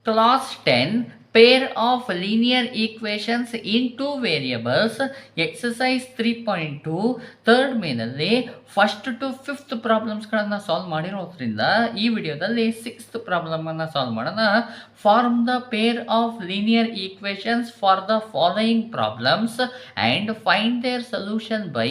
Class 10 pair of linear equations in two variables exercise 3.2 third ಮೇನಲ್ಲಿ first to fifth ಪ್ರಾಬ್ಲಮ್ಸ್ಗಳನ್ನು solve ಮಾಡಿರೋದ್ರಿಂದ ಈ ವಿಡಿಯೋದಲ್ಲಿ ಸಿಕ್ಸ್ತ್ ಪ್ರಾಬ್ಲಮನ್ನು ಸಾಲ್ವ್ ಮಾಡೋಣ. Form the pair of linear equations for the following problems and find their solution by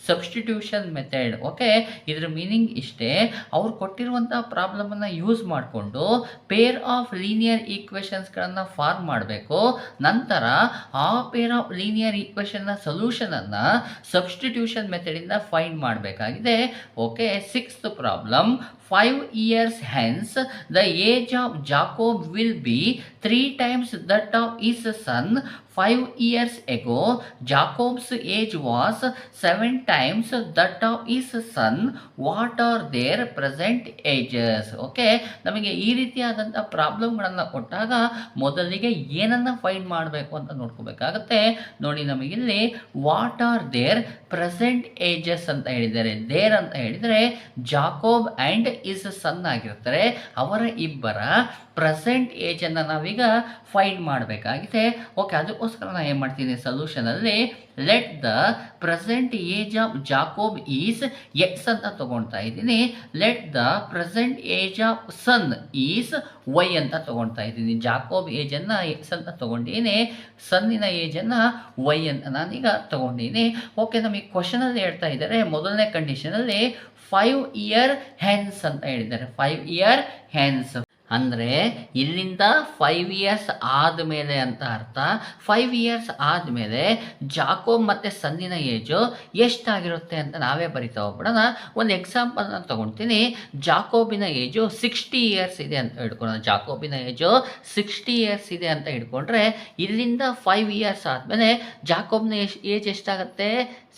substitution method. Okay, ಇದರ meaning ಇಷ್ಟೇ, ಅವ್ರು ಕೊಟ್ಟಿರುವಂಥ ಪ್ರಾಬ್ಲಮನ್ನು ಯೂಸ್ ಮಾಡಿಕೊಂಡು ಪೇರ್ ಆಫ್ ಲೀನಿಯರ್ ಈಕ್ವೇಷನ್ಸ್ಗಳನ್ನು ಫಾರ್ಮ್ ಮಾಡಬೇಕು. ನಂತರ ಆ ಪೇರ್ ಆಫ್ ಲೀನಿಯರ್ ಈಕ್ವೇಷನ್ನ ಸೊಲ್ಯೂಷನನ್ನು ಸಬ್ಸ್ಟಿಟ್ಯೂಷನ್ ಮೆಥಡಿಂದ ಫೈಂಡ್ ಮಾಡಬೇಕಾಗಿದೆ. Okay, sixth problem. 5 years hence, the age of Jacob will be 3 times that of his son. 5 years ago, Jacob's age was 7 times that of his son. What are their present ages? Okay, ನಮಗೆ ಈ ರೀತಿಯಾದಂಥ ಪ್ರಾಬ್ಲಮ್ಗಳನ್ನು ಕೊಟ್ಟಾಗ ಮೊದಲಿಗೆ ಏನನ್ನು find ಮಾಡಬೇಕು ಅಂತ ನೋಡ್ಕೋಬೇಕಾಗತ್ತೆ. ನೋಡಿ, ನಮಗಿಲ್ಲಿ what are there present ages ಅಂತ ಹೇಳಿದ್ದಾರೆ. ದೇರ್ ಅಂತ ಹೇಳಿದರೆ ಜಾಕೋಬ್ ಆ್ಯಂಡ್ ಇಸ್ ಸನ್ ಆಗಿರ್ತಾರೆ. ಅವರ ಇಬ್ಬರ ಪ್ರೆಸೆಂಟ್ ಏಜನ್ನು ನಾವೀಗ ಫೈಂಡ್ ಮಾಡಬೇಕಾಗಿದೆ. ಓಕೆ, ಅದಕ್ಕೋಸ್ಕರ ನಾನು ಏನು ಮಾಡ್ತೀನಿ, ಸೊಲ್ಯೂಷನಲ್ಲಿ let the present age of Jacob is x ಅಂತ ತೊಗೊಳ್ತಾ ಇದ್ದೀನಿ. Let the present age of son is y ಅಂತ ತೊಗೊಳ್ತಾ ಇದ್ದೀನಿ. ಜಾಕೋಬ್ ಏಜನ್ನು ಎಕ್ಸ್ ಅಂತ ತೊಗೊಂಡಿದ್ದೀನಿ, ಸನ್ನಿನ ಏಜನ್ನು ವೈ ಅಂತ ನಾನೀಗ ತೊಗೊಂಡಿದ್ದೀನಿ. ಓಕೆ, ನಮಗೆ ಕ್ವಶನಲ್ಲಿ ಹೇಳ್ತಾ ಇದ್ದಾರೆ, ಮೊದಲನೇ ಕಂಡೀಷನಲ್ಲಿ 5 year hence ಅಂತ ಹೇಳಿದ್ದಾರೆ. 5 year hence ಅಂದರೆ ಇಲ್ಲಿಂದ 5 years ಆದಮೇಲೆ ಅಂತ ಅರ್ಥ. 5 years ಆದಮೇಲೆ ಜಾಕೋಬ್ ಮತ್ತು ಸನ್ನಿನ ಏಜು ಎಷ್ಟಾಗಿರುತ್ತೆ ಅಂತ ನಾವೇ ಬರಿತಾ ಹೋಗ್ಬಿಡೋಣ. ಒಂದು ಎಕ್ಸಾಂಪಲ್ನ ತೊಗೊಳ್ತೀನಿ. ಜಾಕೋಬಿನ ಏಜು 60 years ಇದೆ ಅಂತ ಹಿಡ್ಕೊಳ್ಳೋಣ. ಜಾಕೋಬಿನ ಏಜು 60 years ಇದೆ ಅಂತ ಹಿಡ್ಕೊಂಡ್ರೆ ಇಲ್ಲಿಂದ 5 years ಆದಮೇಲೆ ಜಾಕೋಬ್ನ ಏಜ್ ಎಷ್ಟಾಗುತ್ತೆ,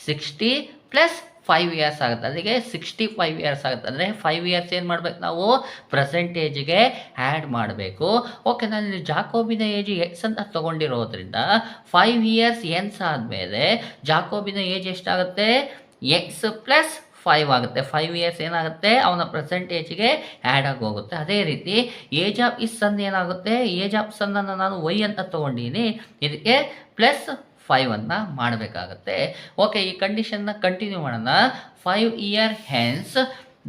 60 + 5 years ಆಗುತ್ತೆ. ಅಲ್ಲಿಗೆ 65 years ಆಗುತ್ತೆ. ಅಂದರೆ 5 years ಏನು ಮಾಡಬೇಕು, ನಾವು ಪ್ರೆಸೆಂಟೇಜಿಗೆ ಆ್ಯಡ್ ಮಾಡಬೇಕು. ಓಕೆ, ನಾನು ಇಲ್ಲಿ ಜಾಕೋಬಿನ ಏಜ್ ಎಕ್ಸ್ ಅಂತ ತೊಗೊಂಡಿರೋದ್ರಿಂದ 5 years ಎನ್ಸ್ ಆದಮೇಲೆ ಜಾಕೋಬಿನ ಏಜ್ ಎಷ್ಟಾಗುತ್ತೆ, ಎಕ್ಸ್ + 5 ಆಗುತ್ತೆ. 5 years ಏನಾಗುತ್ತೆ, ಅವನ ಪ್ರೆಸೆಂಟೇಜಿಗೆ ಆ್ಯಡ್ ಆಗಿ ಹೋಗುತ್ತೆ. ಅದೇ ರೀತಿ ಏಜ್ ಆಫ್ ಇಸ್ ಸನ್ ಏನಾಗುತ್ತೆ, ಏಜ್ ಆಫ್ ಸನ್ನನ್ನು ನಾನು ವೈ ಅಂತ ತೊಗೊಂಡಿದ್ದೀನಿ, ಇದಕ್ಕೆ +5 ಅನ್ನು ಮಾಡಬೇಕಾಗತ್ತೆ. ಓಕೆ, ಈ ಕಂಡೀಷನ್ನ ಕಂಟಿನ್ಯೂ ಮಾಡೋಣ. 5 year hence,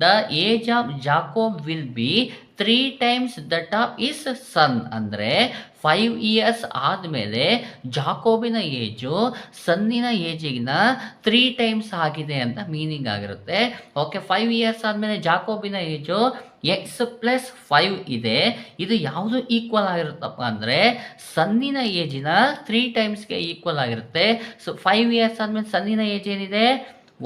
the age of Jacob will be 3 times that of his son. ಅಂದರೆ 5 years ಆದಮೇಲೆ ಜಾಕೋಬಿನ ಏಜು ಸನ್ನಿನ ಏಜಿಗಿನ 3 times ಆಗಿದೆ ಅಂತ ಮೀನಿಂಗ್ ಆಗಿರುತ್ತೆ. ಓಕೆ, 5 years ಆದಮೇಲೆ ಜಾಕೋಬಿನ ಏಜು ಎಕ್ಸ್ + 5 ಇದೆ. ಇದು ಯಾವುದು ಈಕ್ವಲ್ ಆಗಿರುತ್ತಪ್ಪ ಅಂದರೆ ಸನ್ನಿನ ಏಜಿನ 3 timesಗೆ ಈಕ್ವಲ್ ಆಗಿರುತ್ತೆ. ಸೊ 5 years ಆದಮೇಲೆ ಸನ್ನಿನ ಏಜ್ ಏನಿದೆ,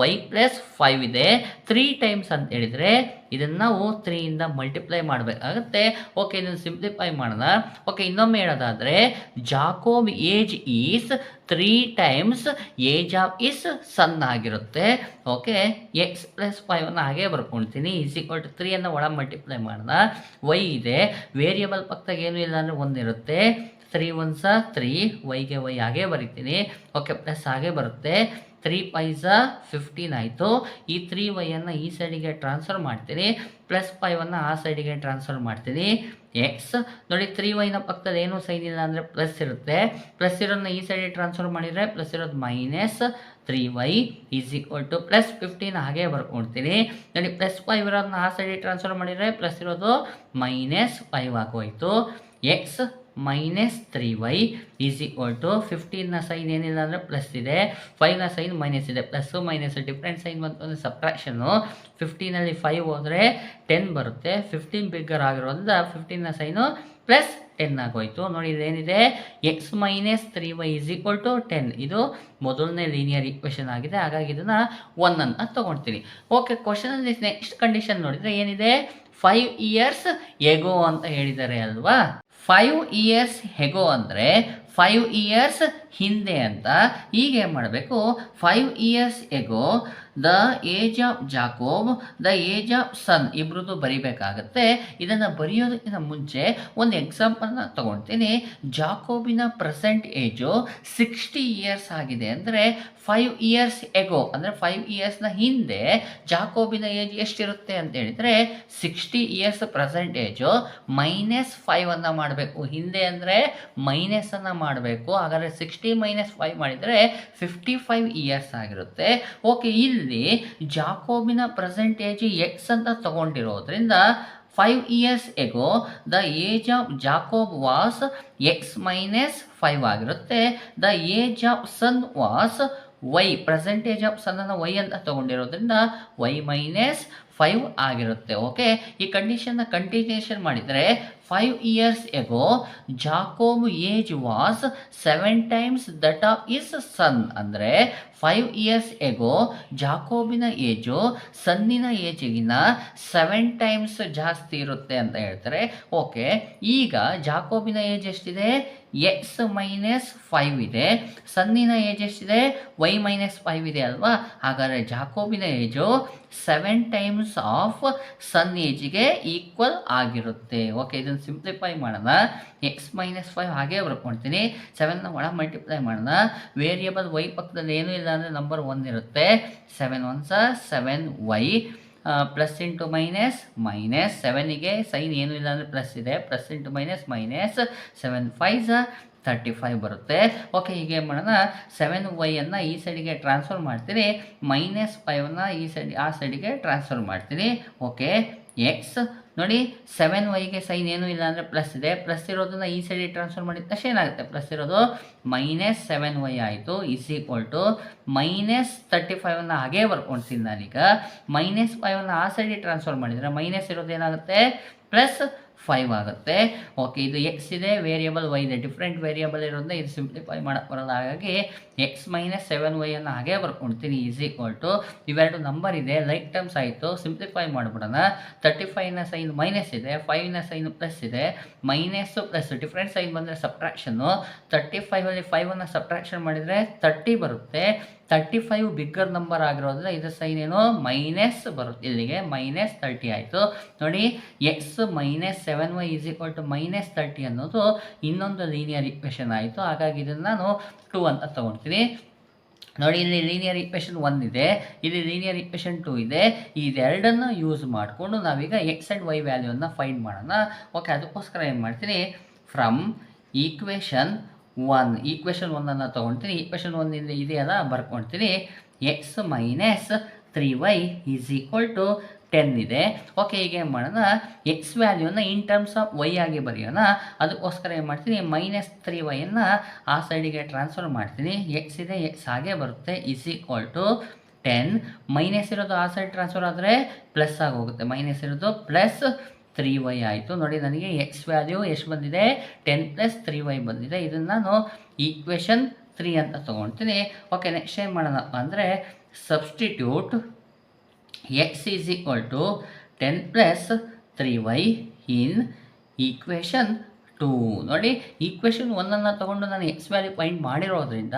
y + 5 ಇದೆ. 3 times ಅಂತ ಹೇಳಿದರೆ ಇದನ್ನು ನಾವು 3 ಇಂದ ಮಲ್ಟಿಪ್ಲೈ ಮಾಡಬೇಕಾಗುತ್ತೆ. ಓಕೆ, ಇದನ್ನು ಸಿಂಪ್ಲಿಫೈ ಮಾಡೋಣ. ಓಕೆ, ಇನ್ನೊಮ್ಮೆ ಹೇಳೋದಾದರೆ Jacob age is 3 times age of his son ಆಗಿರುತ್ತೆ. ಓಕೆ, ಎಕ್ಸ್ + 5 ಹಾಗೆ ಬರ್ಕೊಳ್ತೀನಿ. = 3 ಅನ್ನು ಒಳ ಮಲ್ಟಿಪ್ಲೈ ಮಾಡೋಣ. ವೈ ಇದೆ, ವೇರಿಯಬಲ್ ಪಕ್ಕದಾಗ ಏನೂ ಇಲ್ಲ ಅಂದರೆ 1 ಇರುತ್ತೆ. 3 1s 3, ವೈಗೆ ವೈ ಹಾಗೆ ಬರಿತೀನಿ. ಓಕೆ, ಪ್ಲಸ್ ಹಾಗೆ ಬರುತ್ತೆ. 3 5s 15 ಆಯಿತು. ಈ 3y ಈ ಸೈಡಿಗೆ ಟ್ರಾನ್ಸ್ಫರ್ ಮಾಡ್ತೀನಿ, +5 ಆ ಸೈಡಿಗೆ ಟ್ರಾನ್ಸ್ಫರ್ ಮಾಡ್ತೀನಿ. ಎಕ್ಸ್ ನೋಡಿ, 3y ಪಕ್ಕದಲ್ಲಿ ಏನೂ ಸೈನ್ ಇಲ್ಲ ಅಂದರೆ ಪ್ಲಸ್ ಇರುತ್ತೆ. ಪ್ಲಸ್ ಇರೋದನ್ನ ಈ ಸೈಡಿಗೆ ಟ್ರಾನ್ಸ್ಫರ್ ಮಾಡಿದರೆ ಪ್ಲಸ್ ಇರೋದು -3y = +15 ಹಾಗೆ ಬರ್ಕೊಳ್ತೀನಿ. ನೋಡಿ, +5 ಇರೋದನ್ನ ಆ ಸೈಡಿಗೆ ಟ್ರಾನ್ಸ್ಫರ್ ಮಾಡಿದರೆ ಪ್ಲಸ್ ಇರೋದು -5 ಆಗೋಯಿತು. ಎಕ್ಸ್ -3y = 15ನ ಸೈನ್ ಏನಿಲ್ಲ ಅಂದರೆ ಪ್ಲಸ್ ಇದೆ, 5ನ ಸೈನ್ ಮೈನಸ್ ಇದೆ. ಪ್ಲಸ್ಸು ಮೈನಸ್ ಡಿಫ್ರೆಂಟ್ ಸೈನ್ ಬಂತು ಅಂದರೆ ಸಬ್ಟ್ರಾಕ್ಷನ್ನು. 15ನಲ್ಲಿ 5 ಹೋದರೆ 10 ಬರುತ್ತೆ. 15 ಬಿಗ್ಗರ್ ಆಗಿರೋದ್ರಿಂದ 15ನ ಸೈನು +10 ಆಗೋಯಿತು. ನೋಡಿ, ಇದೇನಿದೆ, ಎಕ್ಸ್ -3y = 10. ಇದು ಮೊದಲನೇ ಲೀನಿಯರ್ ಈಕ್ವೇಷನ್ ಆಗಿದೆ. ಹಾಗಾಗಿ ಇದನ್ನು 1 ಅಂತ ತೊಗೊಳ್ತೀನಿ. ಓಕೆ, ಕ್ವಶನಲ್ಲಿ ನೆಕ್ಸ್ಟ್ ಕಂಡೀಷನ್ ನೋಡಿದರೆ ಏನಿದೆ, 5 years ago ಅಂತ ಹೇಳಿದ್ದಾರೆ ಅಲ್ವಾ. 5 years ago ಅಂದರೆ 5 ಇಯರ್ಸ್ ಹಿಂದೆ ಅಂತ. ಈಗ ಏನು ಮಾಡಬೇಕು, 5 years ago the age of Jacob, the age of son ಇಬ್ರದ್ದು ಬರಿಬೇಕಾಗತ್ತೆ. ಇದನ್ನು ಬರೆಯೋದಕ್ಕಿಂತ ಮುಂಚೆ ಒಂದು ಎಕ್ಸಾಂಪಲ್ನ ತಗೊಳ್ತೀನಿ. ಜಾಕೋಬಿನ ಪ್ರೆಸೆಂಟ್ ಏಜು 60 ಇಯರ್ಸ್ ಆಗಿದೆ ಅಂದರೆ 5 ಇಯರ್ಸ್ ಎಗೋ ಅಂದರೆ 5 ಇಯರ್ಸ್ನ ಹಿಂದೆ ಜಾಕೋಬಿನ ಏಜ್ ಎಷ್ಟಿರುತ್ತೆ ಅಂತ ಹೇಳಿದರೆ 60 ಇಯರ್ಸ್ ಪ್ರೆಸೆಂಟ್ ಏಜು -5 ಅನ್ನು ಮಾಡಬೇಕು. ಹಿಂದೆ ಅಂದರೆ ಮೈನಸ್ ಅನ್ನು ಮಾಡಬೇಕು. ಹಾಗಾದರೆ 60 - 5 ಮಾಡಿದರೆ 55 ಇಯರ್ಸ್ ಆಗಿರುತ್ತೆ. ಓಕೆ, ಇಲ್ಲಿ ಜಾಕೋಬಿನ ಪ್ರೆಸೆಂಟ್ ಏಜ್ ಎಕ್ಸ್ ಅಂತ ತಗೊಂಡಿರೋದ್ರಿಂದ 5 years ago the age of Jacob was x -5 ಆಗಿರುತ್ತೆ. The age of son was y, present age of ಸನ್ನನ್ನು ವೈ ಅಂತ ತಗೊಂಡಿರೋದ್ರಿಂದ ವೈ -5 ಆಗಿರುತ್ತೆ. ಓಕೆ, ಈ ಕಂಡೀಷನ್ನ ಕಂಟಿನ್ಯೂಷನ್ ಮಾಡಿದರೆ 5 years ago Jacob age was 7 times that of his son. ಅಂದರೆ 5 ಇಯರ್ಸ್ ಎಗೋ ಜಾಕೋಬಿನ age ಸನ್ನಿನ ಏಜಿಗಿನ 7 ಟೈಮ್ಸ್ ಜಾಸ್ತಿ ಇರುತ್ತೆ ಅಂತ ಹೇಳ್ತಾರೆ. ಓಕೆ, ಈಗ ಜಾಕೋಬಿನ ಏಜ್ ಎಷ್ಟಿದೆ, ಎಕ್ಸ್ -5 ಇದೆ. ಸನ್ನಿನ ಏಜ್ ಎಷ್ಟಿದೆ, ವೈ -5 ಇದೆ ಅಲ್ವಾ. ಹಾಗಾದರೆ ಜಾಕೋಬಿನ ಏಜು 7 ಟೈಮ್ಸ್ ಆಫ್ ಸನ್ ಏಜಿಗೆ ಈಕ್ವಲ್ ಆಗಿರುತ್ತೆ. ಓಕೆ, ಇದನ್ನು ಸಿಂಪ್ಲಿಫೈ ಮಾಡೋಣ. ಎಕ್ಸ್ -5 ಹಾಗೆ ಬರ್ಕೊಳ್ತೀನಿ. 7ನ ಒಳ ಮಲ್ಟಿಪ್ಲೈ ಮಾಡೋಣ. ವೇರಿಯಬಲ್ ವೈ ಪಕ್ಕದಲ್ಲಿ ಏನೂ ಇಲ್ಲ ಅಂದರೆ ನಂಬರ್ 1 ಇರುತ್ತೆ. 7 1 7y ಪ್ಲಸ್ ಇಂಟು ಮೈನಸ್ 7ಗೆ ಸೈನ್ ಏನೂ ಇಲ್ಲ ಅಂದರೆ ಪ್ಲಸ್ ಇದೆ. ಪ್ಲಸ್ ಇಂಟು ಮೈನಸ್ 7 5 35 ಬರುತ್ತೆ. ಓಕೆ, ಹೀಗೆ ಮಾಡೋಣ. 7y ಅನ್ನು ಈ ಸೈಡಿಗೆ ಟ್ರಾನ್ಸ್ಫರ್ ಮಾಡ್ತೀನಿ. -5ನ ಈ ಸೈಡ್ ಆ ಸೈಡಿಗೆ ಟ್ರಾನ್ಸ್ಫರ್ ಮಾಡ್ತೀನಿ. ಓಕೆ, ಎಕ್ಸ್ ನೋಡಿ 7yಗೆ ಸೈನ್ ಏನೂ ಇಲ್ಲ ಅಂದರೆ ಪ್ಲಸ್ ಇದೆ. ಪ್ಲಸ್ ಇರೋದನ್ನು ಈ ಸೈಡಿಗೆ ಟ್ರಾನ್ಸ್ಫರ್ ಮಾಡಿದ ತಕ್ಷಣ ಏನಾಗುತ್ತೆ, ಪ್ಲಸ್ ಇರೋದು -7y ಆಯಿತು. ಇಸ್ ಈಕ್ವಲ್ ಟು -35 ಹಾಗೇ ಬರ್ಕೊಳ್ತೀನಿ ನಾನೀಗ. -5 ಆ ಸೈಡಿಗೆ ಟ್ರಾನ್ಸ್ಫರ್ ಮಾಡಿದರೆ ಮೈನಸ್ ಇರೋದು ಏನಾಗುತ್ತೆ, +5 ಆಗುತ್ತೆ. ಓಕೆ, ಇದು ಎಕ್ಸ್ ಇದೆ, ವೇರಿಯಬಲ್ ವೈ ಇದೆ. ಡಿಫ್ರೆಂಟ್ ವೇರಿಯಬಲ್ ಇರೋದ್ರಿಂದ ಇದು ಸಿಂಪ್ಲಿಫೈ ಮಾಡೋಕ್ಕೆ ಬರೋಲ್ಲ. ಹಾಗಾಗಿ ಎಕ್ಸ್ -7y ಅನ್ನು ಹಾಗೆ ಬರ್ಕೊಳ್ತೀನಿ. ಈಸ್ ಈಕ್ವಲ್ ಟು ಇವೆರಡು ನಂಬರ್ ಇದೆ, ಲೈಕ್ ಟರ್ಮ್ಸ್ ಆಯಿತು. ಸಿಂಪ್ಲಿಫೈ ಮಾಡಿಬಿಡೋಣ. 35ನ ಸೈನ್ ಮೈನಸ್ ಇದೆ, 5ನ ಸೈನ್ ಪ್ಲಸ್ ಇದೆ. ಮೈನಸ್ಸು ಪ್ಲಸ್ ಡಿಫ್ರೆಂಟ್ ಸೈನ್ ಬಂದರೆ ಸಬ್ಟ್ರಾಕ್ಷನ್ನು. 35ಅಲ್ಲಿ 5ಅನ್ನು ಸಬ್ಟ್ರಾಕ್ಷನ್ ಮಾಡಿದರೆ 30 ಬರುತ್ತೆ. 35 ಬಿಗ್ಗರ್ ನಂಬರ್ ಆಗಿರೋದ್ರಿಂದ ಇದರ ಸೈನ್ ಏನು, ಮೈನಸ್ ಬರುತ್ತೆ. ಇಲ್ಲಿಗೆ -30 ಆಯಿತು. ನೋಡಿ, X -7y is equal to -30 ಅನ್ನೋದು ಇನ್ನೊಂದು ಲೀನಿಯರ್ ಇಕ್ವೇಷನ್ ಆಯಿತು. ಹಾಗಾಗಿ ಇದನ್ನು ನಾನು 2 ಅಂತ ತಗೊಳ್ತೀನಿ. ನೋಡಿ, ಇಲ್ಲಿ ಲೀನಿಯರ್ ಇಕ್ವೇಷನ್ 1 ಇದೆ, ಇಲ್ಲಿ ಲೀನಿಯರ್ ಇಕ್ವೇಷನ್ 2 ಇದೆ. ಇದೆರಡನ್ನು ಯೂಸ್ ಮಾಡಿಕೊಂಡು ನಾವೀಗ ಎಕ್ಸ್ ಆ್ಯಂಡ್ ವೈ ವ್ಯಾಲ್ಯೂವನ್ನು ಫೈಂಡ್ ಮಾಡೋಣ. ಓಕೆ, ಅದಕ್ಕೋಸ್ಕರ ಏನು ಮಾಡ್ತೀನಿ, ಫ್ರಮ್ ಈಕ್ವೇಷನ್ 1 ಅನ್ನು ತೊಗೊಳ್ತೀನಿ. ಈಕ್ವೇಷನ್ 1 ಇದೆಯಲ್ಲ, ಬರ್ಕೊಳ್ತೀನಿ. X -3y is equal to 10 ಇದೆ. ಓಕೆ, ಈಗ ಏನು ಮಾಡೋಣ, ಎಕ್ಸ್ ವ್ಯಾಲ್ಯೂನ ಇನ್ ಟರ್ಮ್ಸ್ ಆಫ್ ವೈ ಆಗಿ ಬರೆಯೋಣ. ಅದಕ್ಕೋಸ್ಕರ ಏನು ಮಾಡ್ತೀನಿ, -3yನ್ನು ಆ ಸೈಡಿಗೆ ಟ್ರಾನ್ಸ್ಫರ್ ಮಾಡ್ತೀನಿ. ಎಕ್ಸ್ ಇದೆ, ಎಕ್ಸ್ ಹಾಗೆ ಬರುತ್ತೆ. Is equal to 10. ಮೈನಸ್ ಇರೋದು ಆ ಸೈಡ್ ಟ್ರಾನ್ಸ್ಫರ್ ಆದರೆ ಪ್ಲಸ್ ಆಗಿ ಹೋಗುತ್ತೆ. ಮೈನಸ್ ಇರೋದು +3y ಆಯಿತು. ನೋಡಿ, ನನಗೆ ಎಕ್ಸ್ ವ್ಯಾಲ್ಯೂ ಎಷ್ಟು ಬಂದಿದೆ, 10 + 3y ಬಂದಿದೆ. ಇದನ್ನು ನಾನು ಈಕ್ವೇಷನ್ 3 ಅಂತ ತೊಗೊಳ್ತೀನಿ. ಓಕೆ, ನೆಕ್ಸ್ಟ್ ಏನು ಮಾಡೋಣಪ್ಪ ಅಂದರೆ, substitute x is equal to 10 + 3y in equation 2. ನೋಡಿ, ಈಕ್ವೇಷನ್ 1 ತೊಗೊಂಡು ನಾನು ಎಕ್ಸ್ ವ್ಯಾಲ್ಯೂ ಫೈಂಡ್ ಮಾಡಿರೋದ್ರಿಂದ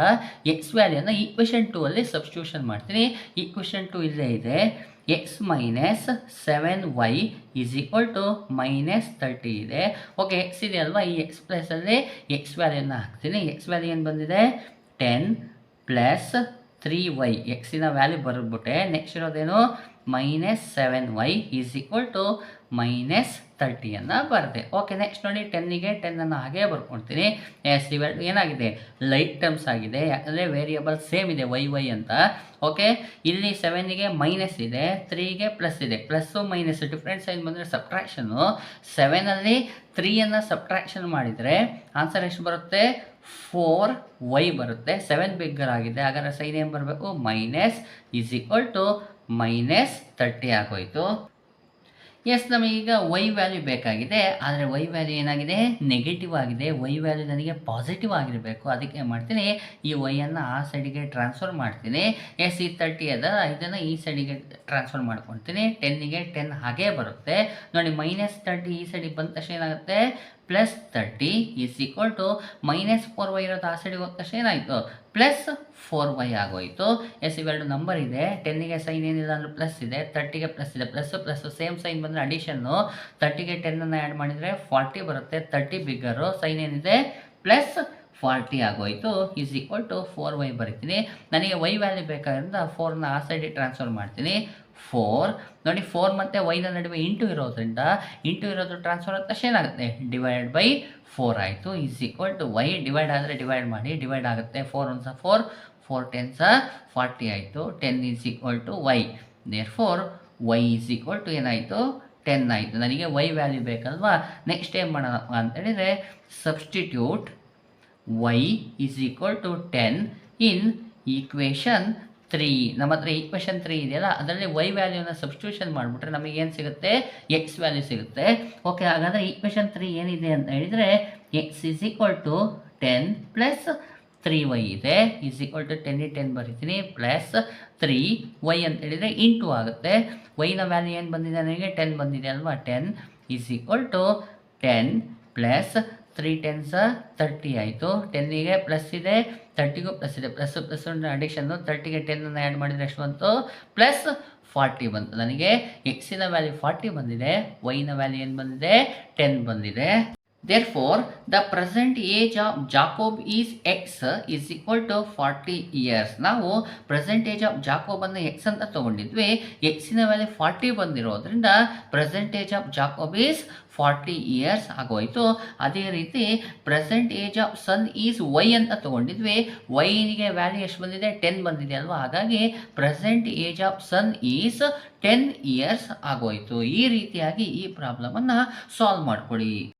ಎಕ್ಸ್ ವ್ಯಾಲ್ಯೂನ ಈಕ್ವೇಷನ್ 2 ಅಲ್ಲಿ ಸಬ್ಸ್ಟಿಟ್ಯೂಷನ್ ಮಾಡ್ತೀನಿ. ಈಕ್ವೇಷನ್ 2 ಇಲ್ಲೇ ಇದೆ. X -7y is equal to -30 ಇದೆ. ಓಕೆ, ಎಕ್ಸ್ ಇದೆ ಅಲ್ವಾ, ಈ ಎಕ್ಸ್ ಪ್ಲೇಸಲ್ಲಿ ಎಕ್ಸ್ ವ್ಯಾಲ್ಯೂನ ಹಾಕ್ತೀನಿ. ಎಕ್ಸ್ ವ್ಯಾಲ್ಯೂ ಏನು ಬಂದಿದೆ, 10 + 3y. ಎಕ್ಸಿನ ವ್ಯಾಲ್ಯೂ ಬರೆದ್ಬಿಟ್ಟೆ. ನೆಕ್ಸ್ಟ್ ಇರೋದೇನು, -7y ಈಸ್ ಈಕ್ವಲ್ ಟು -30 ಅನ್ನು ಬರೆದೆ. ಓಕೆ, ನೆಕ್ಸ್ಟ್ ನೋಡಿ, 10ಗೆ 10 ಹಾಗೆ ಬರ್ಕೊಳ್ತೀನಿ. ಎಸ್, ಇವೆರಡು ಏನಾಗಿದೆ, ಲೈಕ್ ಟರ್ಮ್ಸ್ ಆಗಿದೆ. ಯಾಕಂದರೆ ವೇರಿಯಬಲ್ ಸೇಮ್ ಇದೆ, ವೈ ಅಂತ. ಓಕೆ, ಇಲ್ಲಿ 7ಗೆ ಮೈನಸ್ ಇದೆ, 3ಗೆ ಪ್ಲಸ್ ಇದೆ. ಪ್ಲಸ್ಸು ಮೈನಸ್ ಡಿಫ್ರೆಂಟ್ ಸೈನ್ ಬಂದರೆ ಸಬ್ಟ್ರಾಕ್ಷನ್ನು. 7ಅಲ್ಲಿ 3ಯನ್ನು ಸಬ್ಟ್ರಾಕ್ಷನ್ ಮಾಡಿದರೆ ಆನ್ಸರ್ ಎಷ್ಟು ಬರುತ್ತೆ, 4y ಬರುತ್ತೆ. 7 ಬಿಗ್ಗರ್ ಆಗಿದೆ, ಹಾಗಾದರೆ ಸೈನ್ ಏನು ಬರಬೇಕು, ಮೈನಸ್ ಈಸ್ ಈಕ್ವಲ್ ಟು -30 ಆಗೋಯಿತು. ಎಸ್, ನಮಗೀಗ ವೈ ವ್ಯಾಲ್ಯೂ ಬೇಕಾಗಿದೆ. ಆದರೆ ವೈ ವ್ಯಾಲ್ಯೂ ಏನಾಗಿದೆ, ನೆಗೆಟಿವ್ ಆಗಿದೆ. ವೈ ವ್ಯಾಲ್ಯೂ ನನಗೆ ಪಾಸಿಟಿವ್ ಆಗಿರಬೇಕು. ಅದಕ್ಕೆ ಏನು ಮಾಡ್ತೀನಿ, ಈ ವೈಯನ್ನು ಆ ಸೈಡಿಗೆ ಟ್ರಾನ್ಸ್ಫರ್ ಮಾಡ್ತೀನಿ. ಎಸ್, ಈ 30 ಅದ, ಇದನ್ನು ಈ ಸೈಡಿಗೆ ಟ್ರಾನ್ಸ್ಫರ್ ಮಾಡ್ಕೊಳ್ತೀನಿ. 10ಗೆ 10 ಹಾಗೇ ಬರುತ್ತೆ. ನೋಡಿ, -30 ಈ ಸೈಡಿಗೆ ಬಂದ ತಕ್ಷಣ ಏನಾಗುತ್ತೆ, plus 30 is equal to minus 4y ಇರೋದು ಆ ಸೈಡಿಗೆ ಹೋದ ತಕ್ಷಣ ಏನಾಯಿತು ಪ್ಲಸ್ 4y ಆಗೋಯಿತು. ಎಸ್ ಇವೆರಡು ನಂಬರ್ ಇದೆ. 10ಗೆ ಸೈನ್ ಏನಿಲ್ಲ ಅಂದರೆ ಪ್ಲಸ್ ಇದೆ, 30ಗೆ ಪ್ಲಸ್ ಇದೆ. ಪ್ಲಸ್ ಸೇಮ್ ಸೈನ್ ಬಂದರೆ ಅಡಿಷನ್ನು, 30ಗೆ 10 ಆ್ಯಡ್ ಮಾಡಿದರೆ 40 ಬರುತ್ತೆ. 30 ಬಿಗ್ಗರು, ಸೈನ್ ಏನಿದೆ ಪ್ಲಸ್ 40 ಆಗೋಯಿತು. ಈಸ್ ಈಕ್ವಲ್ ಟು 4y ಬರಿತೀನಿ. ನನಗೆ y ವ್ಯಾಲ್ಯೂ ಬೇಕಾದ್ರಿಂದ 4ನ ಆ ಸೈಡಿಗೆ ಟ್ರಾನ್ಸ್ಫರ್ ಮಾಡ್ತೀನಿ. 4 ನೋಡಿ, 4 ಮತ್ತು ವೈನ ನಡುವೆ ಇಂಟು ಇರೋದ್ರಿಂದ ಇಂಟು ಇರೋದು ಟ್ರಾನ್ಸ್ಫರ್ ಆದ ತಕ್ಷಣ ಏನಾಗುತ್ತೆ ಡಿವೈಡ್ ಬೈ 4 ಆಯಿತು. Is equal to y divide ಆದರೆ ಡಿವೈಡ್ ಮಾಡಿ, ಡಿವೈಡ್ ಆಗುತ್ತೆ. 4 1 4, 4 10 40 ಆಯಿತು. 10 is equal to y. Therefore y is equal to ಏನಾಯಿತು 10 ಆಯಿತು. ನನಗೆ y ವ್ಯಾಲ್ಯೂ ಬೇಕಲ್ವಾ. ನೆಕ್ಸ್ಟ್ ಏನು ಮಾಡೋಣ ಅಂತೇಳಿದರೆ substitute y is equal to 10 in equation 3. ನಮ್ಮ ಹತ್ರ ಈಕ್ವೇಷನ್ 3 ಇದೆಯಲ್ಲ, ಅದರಲ್ಲಿ y ವ್ಯಾಲ್ಯೂನ ಸಬ್ಸ್ಟಿಟ್ಯೂಷನ್ ಮಾಡಿಬಿಟ್ರೆ ನಮಗೆ ಏನು ಸಿಗುತ್ತೆ ಎಕ್ಸ್ ವ್ಯಾಲ್ಯೂ ಸಿಗುತ್ತೆ. ಓಕೆ, ಹಾಗಾದರೆ ಈಕ್ವೇಷನ್ 3 ಏನಿದೆ ಅಂತ ಹೇಳಿದರೆ x is equal to 10 plus 3y ಇದೆ. ಈಸ್ ಈಕ್ವಲ್ ಟು 10 10 ಬರೀತೀನಿ ಪ್ಲಸ್ 3y ಅಂತ ಹೇಳಿದರೆ ಇಂಟು ಆಗುತ್ತೆ. ವೈನ ವ್ಯಾಲ್ಯೂ ಏನು ಬಂದಿದೆ ನನಗೆ 10 ಬಂದಿದೆ ಅಲ್ವಾ. 10 ಈಸ್ ಈಕ್ವಲ್ ಟು 10 ಪ್ಲಸ್ 3 10 30 ಆಯಿತು. 10ಗೆ ಪ್ಲಸ್ ಇದೆ, 30ಗೂ ಪ್ಲಸ್ ಇದೆ. ಪ್ಲಸ್ ಅಡಿಷನ್ನು, 30ಗೆ 10 ಆ್ಯಡ್ ಮಾಡಿದರೆ ಎಷ್ಟು ಬಂತು ಪ್ಲಸ್ 40 ಬಂತು. ನನಗೆ ಎಕ್ಸಿನ ವ್ಯಾಲ್ಯೂ 40 ಬಂದಿದೆ, ವೈನ ವ್ಯಾಲ್ಯೂ ಏನು ಬಂದಿದೆ 10 ಬಂದಿದೆ. Therefore, the present age of Jacob is x is equal to 40 years. ನಾವು ಪ್ರೆಸೆಂಟ್ ಏಜ್ ಆಫ್ ಜಾಕೋಬ್ ಅನ್ನು x ಅಂತ ತಗೊಂಡಿದ್ವಿ. ಎಕ್ಸಿನ ವ್ಯಾಲ್ಯೂ 40 ಬಂದಿರೋದ್ರಿಂದ present age of Jacob is 40 years ಆಗೋಯಿತು. ಅದೇ ರೀತಿ present age of son is y ಅಂತ ತಗೊಂಡಿದ್ವಿ. ವೈನಿಗೆ ವ್ಯಾಲ್ಯೂ ಎಷ್ಟು ಬಂದಿದೆ 10 ಬಂದಿದೆ ಅಲ್ವಾ. ಹಾಗಾಗಿ present age of son is 10 years ಆಗೋಯಿತು. ಈ ರೀತಿಯಾಗಿ ಈ ಪ್ರಾಬ್ಲಮನ್ನು ಸಾಲ್ವ್ ಮಾಡ್ಕೊಳ್ಳಿ.